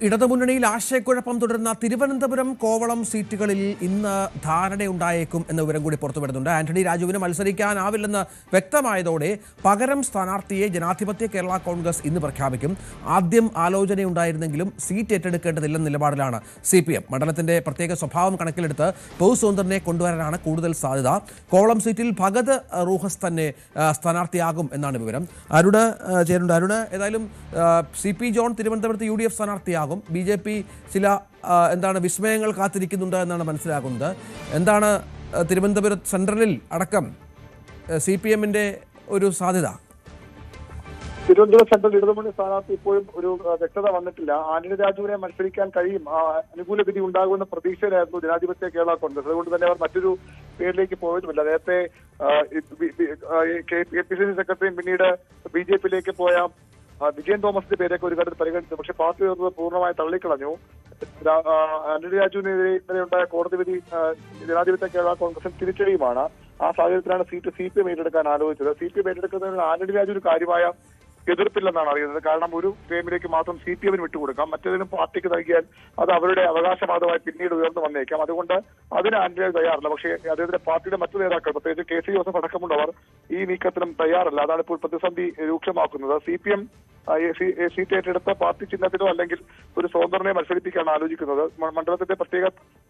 ഇടതുമുന്നണിയിൽ ആശയക്കുഴപ്പം തുടരുന്ന തിരുവനന്തപുരം കോവളം സീറ്റുകളിൽ ഇന്ന് ധാരണയുണ്ടായേക്കും എന്ന വിവരം കൂടി പുറത്തുവിടുന്നുണ്ട്. ആന്റണി രാജുവിന് മത്സരിക്കാനാവില്ലെന്ന് വ്യക്തമായതോടെ പകരം സ്ഥാനാർത്ഥിയെ ജനാധിപത്യ കേരള കോൺഗ്രസ് ഇന്ന് പ്രഖ്യാപിക്കും. ആദ്യം ആലോചനയുണ്ടായിരുന്നെങ്കിലും സീറ്റ് ഏറ്റെടുക്കേണ്ടതില്ലെന്ന നിലപാടിലാണ് CPM. മണ്ഡലത്തിന്റെ പ്രത്യേക സ്വഭാവം കണക്കിലെടുത്ത് പൗ സ്വന്തറിനെ കൊണ്ടുവരാനാണ് കൂടുതൽ സാധ്യത. കോവളം സീറ്റിൽ ഭഗത് റൂഹസ് തന്നെ സ്ഥാനാർത്ഥിയാകും എന്നാണ് വിവരം. അരുണ് ചേരുന്നുണ്ട്. അരുണ്, ഏതായാലും CP ജോൺ തിരുവനന്തപുരത്ത് UDF സ്ഥാനാർത്ഥിയാകും. BJP ചില വിസ്മയങ്ങൾ കാത്തിരിക്കുന്നുണ്ട് എന്നാണ് മനസ്സിലാകുന്നത്. എന്താണ് തിരുവനന്തപുരം സെൻട്രലിൽ അടക്കം CPM-ന്റെ ഒരു സാധ്യത? തിരുവനന്തപുരം സെൻട്രൽ ഇടതുമുന്നണി സ്ഥാനാർത്ഥി ഇപ്പോഴും ഒരു വ്യക്തത വന്നിട്ടില്ല. ആന്റണി രാജുവിനെ മത്സരിക്കാൻ കഴിയും, അനുകൂല വിധി ഉണ്ടാകുമെന്ന പ്രതീക്ഷയിലായിരുന്നു ജനാധിപത്യ കേരള കോൺഗ്രസ്. അതുകൊണ്ട് തന്നെ അവർ മറ്റൊരു പേരിലേക്ക് പോയതുമില്ല. നേരത്തെ KPCC സെക്രട്ടറിയും പിന്നീട് BJP-യിലേക്ക് പോയ വിജയൻ തോമസിന്റെ പേരൊക്കെ ഒരു ഘട്ടത്തിൽ പരിഗണിച്ചു. പക്ഷെ പാർട്ടി പൂർണ്ണമായി തള്ളിക്കളഞ്ഞു. ആന്റണി രാജുവിനെതിരെ ഉണ്ടായ കോടതി വിധി ജനാധിപത്യ കേരള കോൺഗ്രസിന് തിരിച്ചടിയുമാണ്. ആ സാഹചര്യത്തിലാണ് സീറ്റ് CPM ഏറ്റെടുക്കാൻ ആലോചിച്ചത്. CPM ഏറ്റെടുക്കുന്നതിന് ആന്റണി രാജു ഒരു കാര്യമായ എതിർപ്പില്ലെന്നാണ് അറിയുന്നത്. കാരണം ഒരു ടീമിലേക്ക് മാത്രം CPM-ന് വിട്ടുകൊടുക്കാം, മറ്റേതിനും പാർട്ടിക്ക് നൽകിയാൽ അത് അവരുടെ അവകാശവാദമായി പിന്നീട് ഉയർന്നു വന്നേക്കാം. അതുകൊണ്ട് അതിന് ആന്റണി തയ്യാറല്ല. പക്ഷേ അദ്ദേഹത്തിന്റെ പാർട്ടിയുടെ മറ്റു നേതാക്കൾ, പ്രത്യേകിച്ച് KC ജോസഫ് അടക്കമുള്ളവർ ഈ നീക്കത്തിനും തയ്യാറല്ല. അതാണ് ഇപ്പോൾ പ്രതിസന്ധി രൂക്ഷമാക്കുന്നത്. CPM സീറ്റ് ഏറ്റെടുത്ത പാർട്ടി ചിഹ്നത്തിനോ അല്ലെങ്കിൽ ഒരു സ്വതന്ത്രനെ മത്സരിപ്പിക്കാനാണ് ആലോചിക്കുന്നത്. മണ്ഡലത്തിന്റെ പ്രത്യേക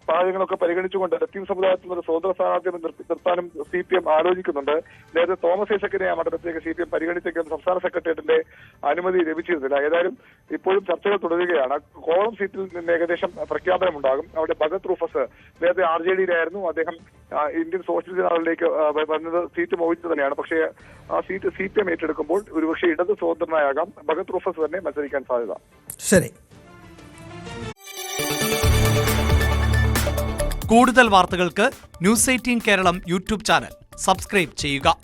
സാഹചര്യങ്ങളൊക്കെ പരിഗണിച്ചുകൊണ്ട് ലത്തീൻ സമുദായത്തിൽ ഒരു സ്വതന്ത്ര സ്ഥാനാർത്ഥിയെ നിർത്താനും CPM ആലോചിക്കുന്നുണ്ട്. നേരത്തെ തോമസ് ഐസക്കിനെ ആ മണ്ഡലത്തിലേക്ക് CPM പരിഗണിച്ചെങ്കിലും സംസ്ഥാന സെക്രട്ടേറിയറ്റിന്റെ അനുമതി ലഭിച്ചിരുന്നില്ല. ഏതായാലും ഇപ്പോഴും ചർച്ചകൾ തുടരുകയാണ്. കോവളം സീറ്റിൽ നിന്ന് ഏകദേശം പ്രഖ്യാപനമുണ്ടാകും. അവിടെ ഭഗത് റൂഫസ് നേരത്തെ RJD-യിലായിരുന്നു. അദ്ദേഹം ഇന്ത്യൻ സോഷ്യലിസ്റ്റ് നാളിലേക്ക് വന്നത് സീറ്റ് മോഹിച്ചു തന്നെയാണ്. പക്ഷേ ആ സീറ്റ് CPM ഏറ്റെടുക്കുമ്പോൾ ഒരുപക്ഷെ ഇടത് സ്വതന്ത്രനായാകാം ഭഗത് റൂഫസ് തന്നെ മത്സരിക്കാൻ സാധ്യത. ശരി. കൂടുതൽ വാർത്തകൾക്ക് News 18 Keralam YouTube channel subscribe ചെയ്യുക.